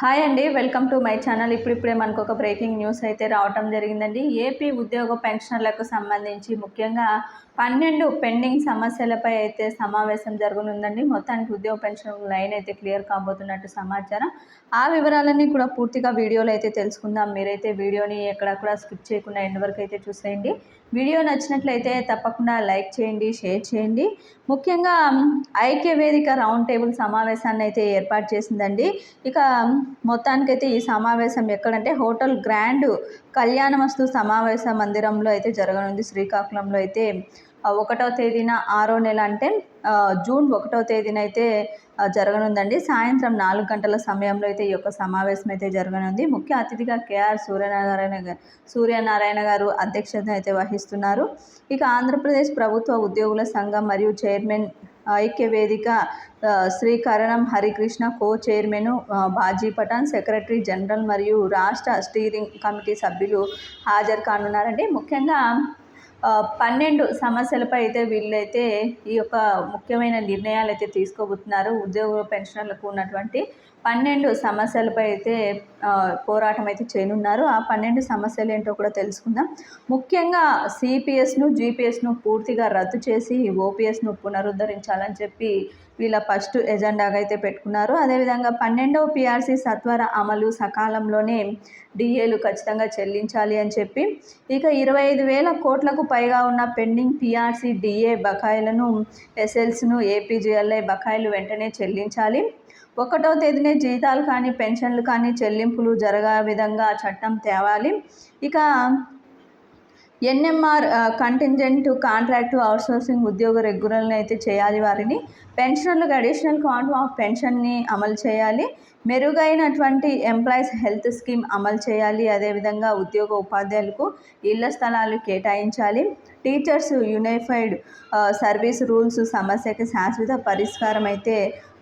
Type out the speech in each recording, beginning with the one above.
Hi అండి, welcome to my channel. ఇప్పుడిప్పుడే మనకు ఒక బ్రేకింగ్ న్యూస్ అయితే రావటం జరిగిందండి. ఏపీ ఉద్యోగ పెన్షనర్లకు సంబంధించి ముఖ్యంగా 12 పెండింగ్ సమస్యలపై అయితే సమావేశం జరగనుందండి. మొత్తానికి ఉద్యోగ పెన్షన్ లైన్ అయితే క్లియర్ కాబోతున్నట్టు సమాచారం. ఆ వివరాలన్నీ కూడా పూర్తిగా వీడియోలో అయితే తెలుసుకుందాం. మీరైతే వీడియోని ఎక్కడ కూడా స్కిప్ చేయకుండా ఎండ్ వరకు అయితే చూసేయండి. వీడియో నచ్చినట్లయితే తప్పకుండా లైక్ చేయండి, షేర్ చేయండి. ముఖ్యంగా ఐక్య వేదిక రౌండ్ టేబుల్ సమావేశాన్ని అయితే ఏర్పాటు చేసిందండి. ఇక మొత్తానికైతే ఈ సమావేశం ఎక్కడంటే హోటల్ గ్రాండ్ కళ్యాణమస్తు సమావేశ మందిరంలో అయితే జరగనుంది. శ్రీకాకుళంలో అయితే 1వ తేదీన 6వ నెల అంటే జూన్ 1వ తేదీన అయితే జరగనుందండి. సాయంత్రం 4 గంటల సమయంలో అయితే ఈ యొక్క సమావేశం అయితే జరగనుంది. ముఖ్య అతిథిగా కేఆర్ సూర్యనారాయణ గారు అధ్యక్షత అయితే వహిస్తున్నారు. ఇక ఆంధ్రప్రదేశ్ ప్రభుత్వ ఉద్యోగుల సంఘం మరియు చైర్మన్ ఐక్య వేదిక Shri Karanam Harikrishna, co chairman Baji Pathan, secretary general మరియు రాష్ట్ర స్టీరింగ్ కమిటీ సభ్యులు హాజరు కానున్నారండి. ముఖ్యంగా 12 సమస్యలపై అయితే వీళ్ళైతే ఈ యొక్క ముఖ్యమైన నిర్ణయాలు అయితే తీసుకోబోతున్నారు. ఉద్యోగ పెన్షనర్లకు ఉన్నటువంటి 12 సమస్యలపై అయితే పోరాటం అయితే చేయనున్నారు. ఆ 12 సమస్యలు ఏంటో కూడా తెలుసుకుందాం. ముఖ్యంగా సిపిఎస్ను, జిపిఎస్ను పూర్తిగా రద్దు చేసి ఓపీఎస్ను పునరుద్ధరించాలని చెప్పి వీళ్ళ ఫస్ట్ ఎజెండాగా అయితే పెట్టుకున్నారు. అదేవిధంగా 12వ పిఆర్సీ సత్వర అమలు, సకాలంలోనే డిఏలు ఖచ్చితంగా చెల్లించాలి అని చెప్పి, ఇక 25,000 కోట్లకు పైగా ఉన్న పెండింగ్ పిఆర్సీ, డిఏ బకాయిలను, ఎస్ఎల్స్ను, ఏపీజీఎల్ఐ బకాయిలు వెంటనే చెల్లించాలి. 1వ తేదీనే జీతాలు కానీ పెన్షన్లు కానీ చెల్లింపులు జరగా విధంగా చట్టం తేవాలి. ఇక ఎన్ఎంఆర్ కంటింజెంట్ కాంట్రాక్టు అవుట్సోర్సింగ్ ఉద్యోగ రెగ్యులర్ని అయితే చేయాలి. వారిని పెన్షనర్లకు అడిషనల్ క్వాంటమ్ ఆఫ్ పెన్షన్ని అమలు చేయాలి. మెరుగైనటువంటి ఎంప్లాయీస్ హెల్త్ స్కీమ్ అమలు చేయాలి. అదేవిధంగా ఉద్యోగ ఉపాధ్యాయులకు ఇళ్ల స్థలాలు కేటాయించాలి. టీచర్స్ యూనిఫైడ్ సర్వీస్ రూల్స్ సమస్యకి శాశ్వత పరిష్కారం అయితే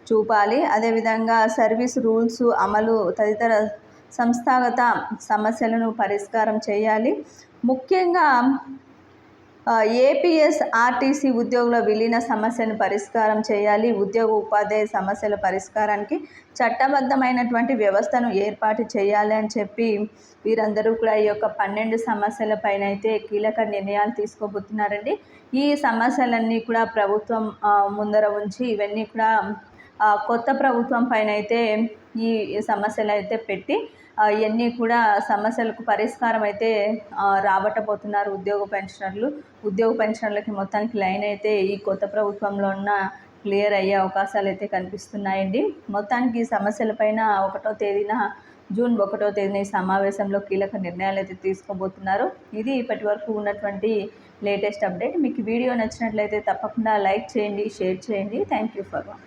చూపాలి. అదేవిధంగా సర్వీస్ రూల్స్ అమలు తదితర సంస్థాగత సమస్యలను పరిష్కారం చేయాలి. ముఖ్యంగా ఏపీఎస్ ఆర్టీసీ ఉద్యోగుల విలీన సమస్యను పరిష్కారం చేయాలి. ఉద్యోగ ఉపాధ్యాయ సమస్యల పరిష్కారానికి చట్టబద్ధమైనటువంటి వ్యవస్థను ఏర్పాటు చేయాలి అని చెప్పి వీరందరూ కూడా ఈ యొక్క 12 సమస్యలపైన అయితే కీలక నిర్ణయాలు తీసుకోబోతున్నారండి. ఈ సమస్యలన్నీ కూడా ప్రభుత్వం ముందర ఉంచి ఇవన్నీ కూడా కొత్త ప్రభుత్వం పైన అయితే ఈ సమస్యలు అయితే పెట్టి ఇవన్నీ కూడా సమస్యలకు పరిష్కారం అయితే రాబట్టబోతున్నారు ఉద్యోగ పెన్షనర్లకి మొత్తానికి లైన్ అయితే ఈ కొత్త ప్రభుత్వంలో ఉన్న క్లియర్ అయ్యే అవకాశాలు అయితే కనిపిస్తున్నాయండి. మొత్తానికి ఈ సమస్యలపైన జూన్ 1వ తేదీన ఈ సమావేశంలో కీలక నిర్ణయాలు అయితే తీసుకోబోతున్నారు. ఇది ఇప్పటి వరకు ఉన్నటువంటి లేటెస్ట్ అప్డేట్. మీకు వీడియో నచ్చినట్లయితే తప్పకుండా లైక్ చేయండి, షేర్ చేయండి. Thank you for watching.